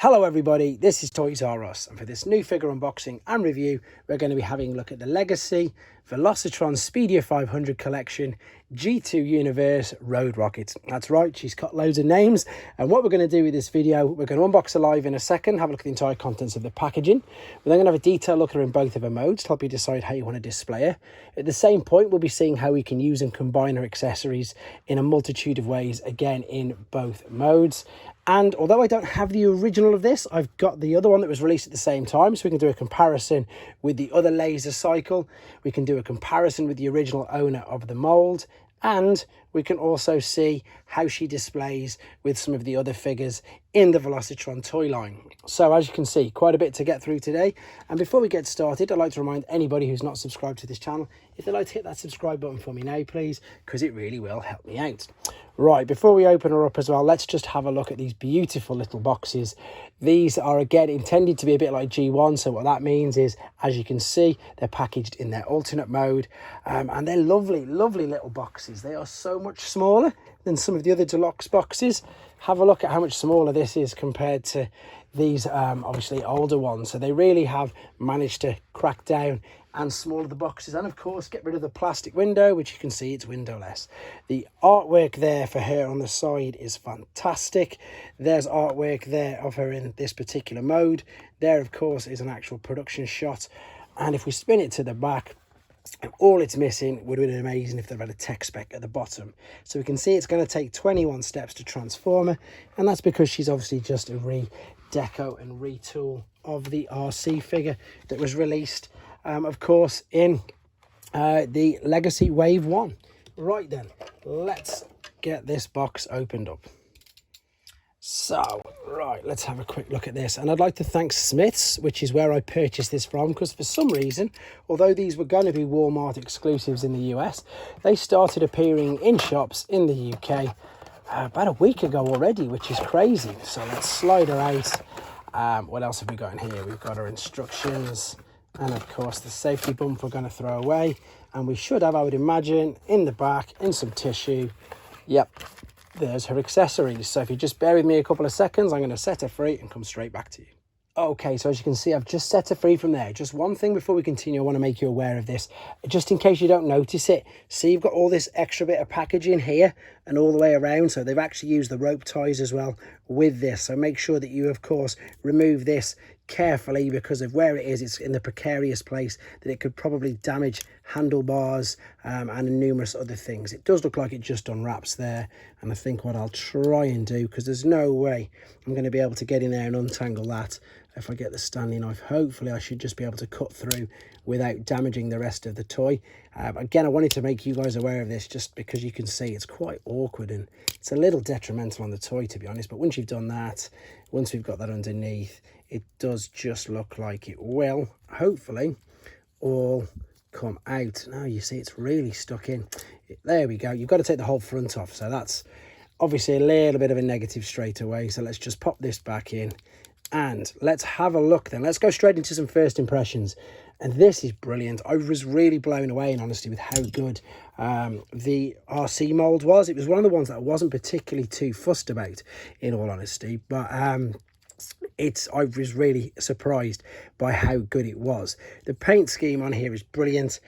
Hello everybody, this is Toys R Us, and for this new figure unboxing and review we're going to be having a look at the Legacy Velocitron Spedia 500 collection G2 Universe Road Rocket. That's right, she's got loads of names, and what we're going to do with this video, we're going to unbox her live in a second, have a look at the entire contents of the packaging. We're then going to have a detailed look at her in both of her modes to help you decide how you want to display her. At the same point we'll be seeing how we can use and combine her accessories in a multitude of ways, again in both modes. And although I don't have the original of this, I've got the other one that was released at the same time, so we can do a comparison with the other laser cycle. We can do a comparison with the original owner of the mold, and we can also see how she displays with some of the other figures in the Velocitron toy line. So as you can see, quite a bit to get through today. And before we get started, I'd like to remind anybody who's not subscribed to this channel, if they'd like to hit that subscribe button for me now, please, because it really will help me out. Right, before we open her up as well, let's just have a look at these beautiful little boxes. These are, again, intended to be a bit like G1. So what that means is, as you can see, they're packaged in their alternate mode. And they're lovely, lovely little boxes. They are so much smaller than some of the other deluxe boxes. Have a look at how much smaller this is compared to these obviously older ones. So they really have managed to crack down and smaller the boxes, and of course get rid of the plastic window, which you can see it's windowless. The artwork there for her on the side is fantastic. There's artwork there of her in this particular mode. There of course is an actual production shot, and if we spin it to the back, all it's missing would have been amazing if they had a tech spec at the bottom. So we can see it's going to take 21 steps to transform her, and that's because she's obviously just a re-deco and retool of the RC figure that was released of course in the Legacy Wave 1. Right then, let's get this box opened up. So, right, let's have a quick look at this. And I'd like to thank Smith's, which is where I purchased this from, because for some reason, although these were going to be Walmart exclusives in the US, they started appearing in shops in the UK about a week ago already, which is crazy. So let's slide her out. What else have we got in here? We've got our instructions, and of course the safety bump we're going to throw away. And we should have, I would imagine, in the back, in some tissue, yep, there's her accessories. So if you just bear with me a couple of seconds, I'm going to set her free and come straight back to you. Okay, so as you can see, I've just set her free from there. Just one thing before we continue, I want to make you aware of this, just in case you don't notice it. See, you've got all this extra bit of packaging here and all the way around. So they've actually used the rope ties as well with this. So make sure that you, of course, remove this carefully, because of where it is, it's in the precarious place that it could probably damage handlebars and numerous other things. It does look like it just unwraps there, and I think what I'll try and do, because there's no way I'm going to be able to get in there and untangle that if I get the Stanley knife. Hopefully I should just be able to cut through without damaging the rest of the toy. Again, I wanted to make you guys aware of this just because you can see it's quite awkward and it's a little detrimental on the toy, to be honest. But once you've done that, once we've got that underneath, it does just look like it will hopefully all come out. Now you see it's really stuck in. There we go. You've got to take the whole front off, so that's obviously a little bit of a negative straight away. So let's just pop this back in and let's have a look then. Let's go straight into some first impressions. And this is brilliant. I was really blown away in honesty with how good the RC mold was. It was one of the ones that I wasn't particularly too fussed about, in all honesty, but I was really surprised by how good it was. The paint scheme on here is brilliant.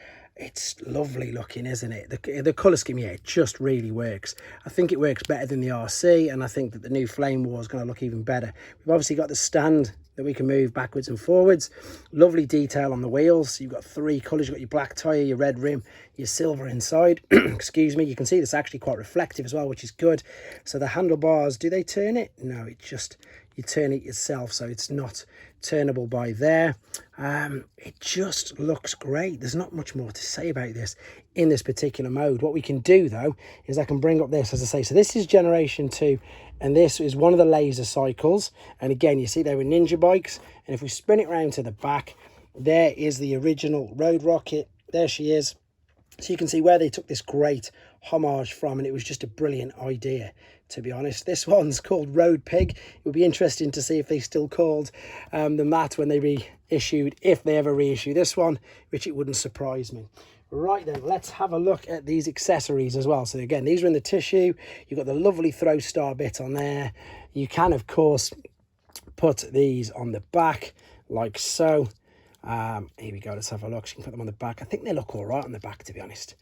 It's lovely looking, isn't it? The colour scheme, yeah, it just really works. I think it works better than the RC, and I think that the new Flame War is going to look even better. We've obviously got the stand that we can move backwards and forwards. Lovely detail on the wheels. You've got three colours. You've got your black tyre, your red rim, your silver inside. Excuse me. You can see it's actually quite reflective as well, which is good. So the handlebars, do they turn it? No, it just, you turn it yourself, so it's not turnable by there. It just looks great. There's not much more to say about this in this particular mode. What we can do though is I can bring up this, as I say, so this is generation 2, and this is one of the laser cycles. And again, you see they were Ninja bikes, and if we spin it round to the back, there is the original Road Rocket. There she is. So you can see where they took this great homage from, and it was just a brilliant idea, to be honest. This one's called Road Pig. It would be interesting to see if they still called them that when they reissued, if they ever reissue this one, which it wouldn't surprise me. Right then, let's have a look at these accessories as well. So again, these are in the tissue. You've got the lovely throw star bit on there. You can, of course, put these on the back like so. Here we go, let's have a look. So you can put them on the back. I think they look all right on the back, to be honest.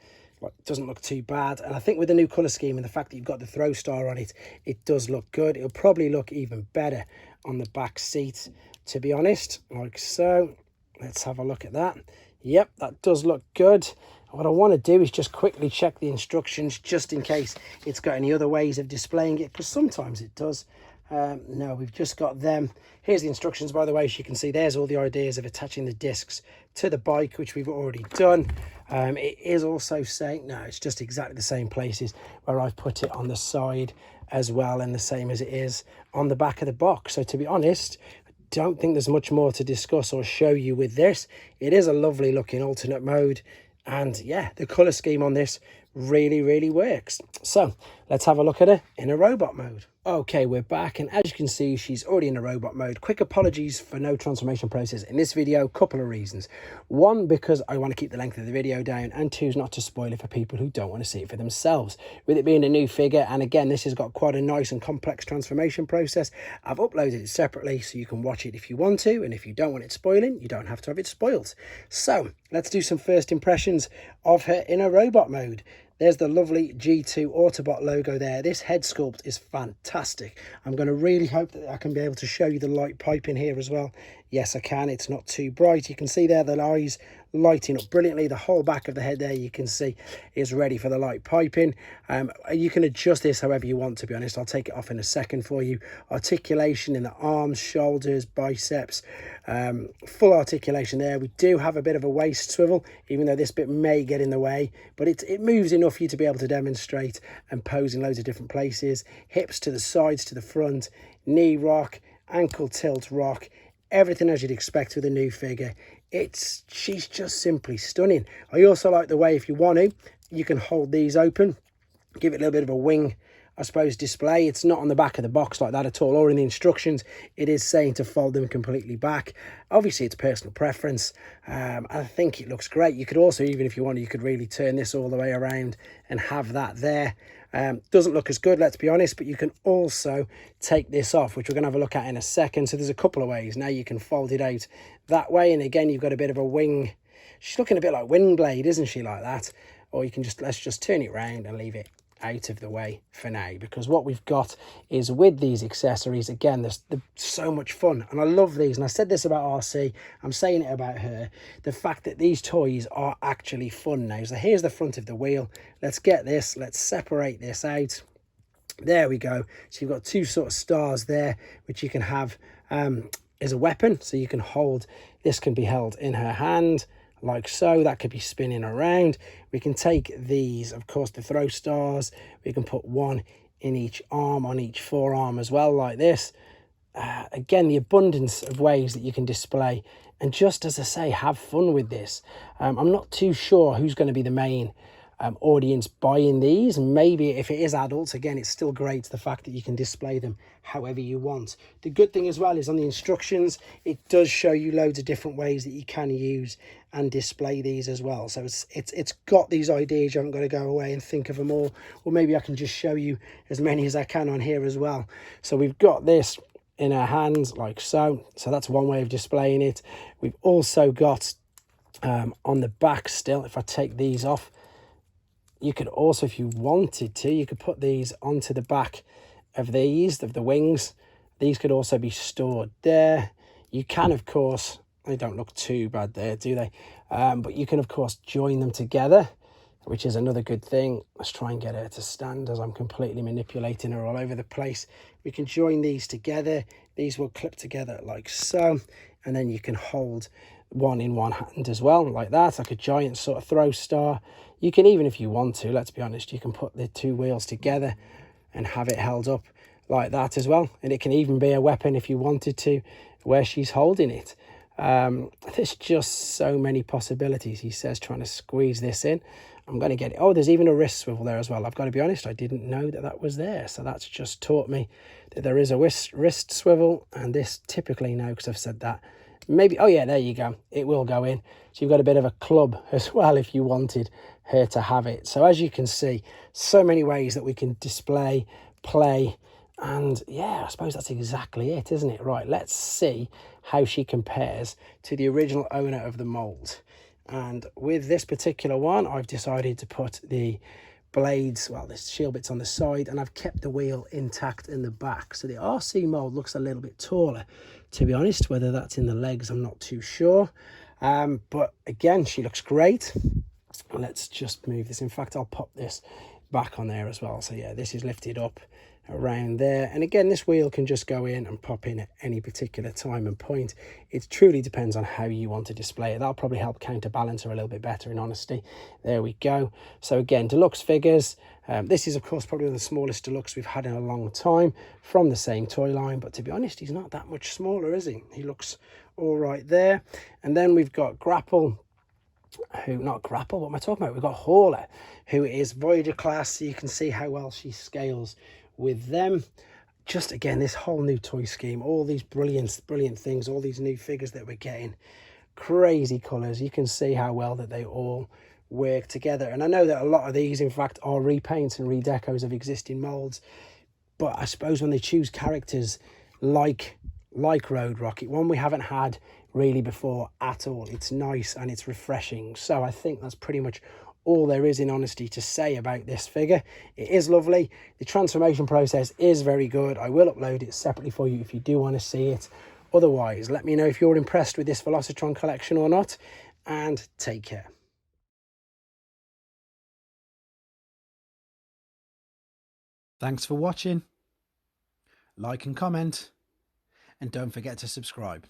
Like, it doesn't look too bad. And I think with the new colour scheme and the fact that you've got the throw star on it, it does look good. It'll probably look even better on the back seat, to be honest, like so. Let's have a look at that. Yep, that does look good. What I want to do is just quickly check the instructions, just in case it's got any other ways of displaying it, because sometimes it does. No, we've just got them. Here's the instructions, by the way. As you can see, there's all the ideas of attaching the discs to the bike, which we've already done. It is also saying, no, it's just exactly the same places where I've put it on the side as well, and the same as it is on the back of the box. So to be honest, I don't think there's much more to discuss or show you with this. It is a lovely looking alternate mode, and yeah, the colour scheme on this really works. So let's have a look at her in a robot mode. Okay, we're back, and as you can see, she's already in a robot mode. Quick apologies for no transformation process in this video. Couple of reasons. One, because I want to keep the length of the video down, and two, not to spoil it for people who don't want to see it for themselves. With it being a new figure, and again, this has got quite a nice and complex transformation process, I've uploaded it separately so you can watch it if you want to, and if you don't want it spoiling, you don't have to have it spoiled. So let's do some first impressions of her in a robot mode. There's the lovely G2 Autobot logo there. This head sculpt is fantastic. I'm going to really hope that I can be able to show you the light pipe in here as well. Yes, I can. It's not too bright. You can see there the eyes lighting up brilliantly. The whole back of the head there, you can see, is ready for the light piping. You can adjust this however you want, to be honest. I'll take it off in a second for you. Articulation in the arms, shoulders, biceps, full articulation there. We do have a bit of a waist swivel, even though this bit may get in the way, but it moves enough for you to be able to demonstrate and pose in loads of different places. Hips to the sides, to the front, knee rock, ankle tilt rock, everything as you'd expect with a new figure. She's just simply stunning. I also like the way, if you want to, you can hold these open, give it a little bit of a wing, I suppose, display. It's not on the back of the box like that at all, or in the instructions it is saying to fold them completely back. Obviously it's personal preference. I think it looks great. You could also, even if you wanted, you could really turn this all the way around and have that there. Doesn't look as good, let's be honest, but you can also take this off, which we're going to have a look at in a second. So there's a couple of ways. Now you can fold it out that way, and again you've got a bit of a wing. She's looking a bit like Windblade, isn't she, like that? Or you can let's just turn it around and leave it out of the way for now, because what we've got is, with these accessories, again, there's so much fun, and I love these. And I said this about RC, I'm saying it about her, the fact that these toys are actually fun now. So here's the front of the wheel. Let's get this, let's separate this out. There we go. So you've got two sort of stars there, which you can have as a weapon. So you can hold, this can be held in her hand like so. That could be spinning around. We can take these, of course, the throw stars. We can put one in each arm, on each forearm as well, like this. Again, the abundance of ways that you can display, and just as I say, have fun with this. I'm not too sure who's going to be the main audience buying these. Maybe if it is adults, again, it's still great, the fact that you can display them however you want. The good thing as well is on the instructions, it does show you loads of different ways that you can use and display these as well. So it's got these ideas. You haven't got to go away and think of them all, or maybe I can just show you as many as I can on here as well. So we've got this in our hands like so. So that's one way of displaying it. We've also got on the back still, if I take these off, you could also, if you wanted to, you could put these onto the back of these, of the wings. These could also be stored there. You can, of course, they don't look too bad there, do they? But you can, of course, join them together, which is another good thing. Let's try and get her to stand as I'm completely manipulating her all over the place. We can join these together. These will clip together like so. And then you can hold one in one hand as well, like that, like a giant sort of throw star. You can even, if you want to, let's be honest, you can put the two wheels together and have it held up like that as well. And it can even be a weapon if you wanted to, where she's holding it. There's just so many possibilities. He says, trying to squeeze this in. I'm going to get it. Oh, there's even a wrist swivel there as well. I've got to be honest, I didn't know that that was there. So that's just taught me that there is a wrist swivel, and this typically, no, because I've said that. Maybe, oh yeah, there you go. It will go in. So you've got a bit of a club as well if you wanted her to have it. So as you can see, so many ways that we can display, play, And yeah, I suppose that's exactly it, isn't it? Right, let's see how she compares to the original owner of the mould. And with this particular one, I've decided to put the blades, well, the shield bits on the side, and I've kept the wheel intact in the back. So the RC mould looks a little bit taller, to be honest. Whether that's in the legs, I'm not too sure. But again, she looks great. Let's just move this. In fact, I'll pop this back on there as well. So yeah, this is lifted up around there, and again, this wheel can just go in and pop in at any particular time and point. It truly depends on how you want to display it. That'll probably help counterbalance her a little bit better, in honesty. There we go. So again, deluxe figures. This is of course probably one of the smallest deluxe we've had in a long time from the same toy line, but to be honest, he's not that much smaller, is he? He looks all right there. And then we've got Grapple, who, not Grapple, what am I talking about? We've got Hauler, who is Voyager class, so you can see how well she scales with them. Just again, this whole new toy scheme, all these brilliant things, all these new figures that we're getting, crazy colours. You can see how well that they all work together. And I know that a lot of these, in fact, are repaints and redecos of existing moulds, but I suppose when they choose characters like Road Rocket, one we haven't had really before at all, it's nice and it's refreshing. So I think that's pretty much all there is, in honesty, to say about this figure. It is lovely. The transformation process is very good. I will upload it separately for you if you do want to see it. Otherwise, let me know if you're impressed with this Velocitron collection or not, and take care. Thanks for watching. Like and comment, and don't forget to subscribe.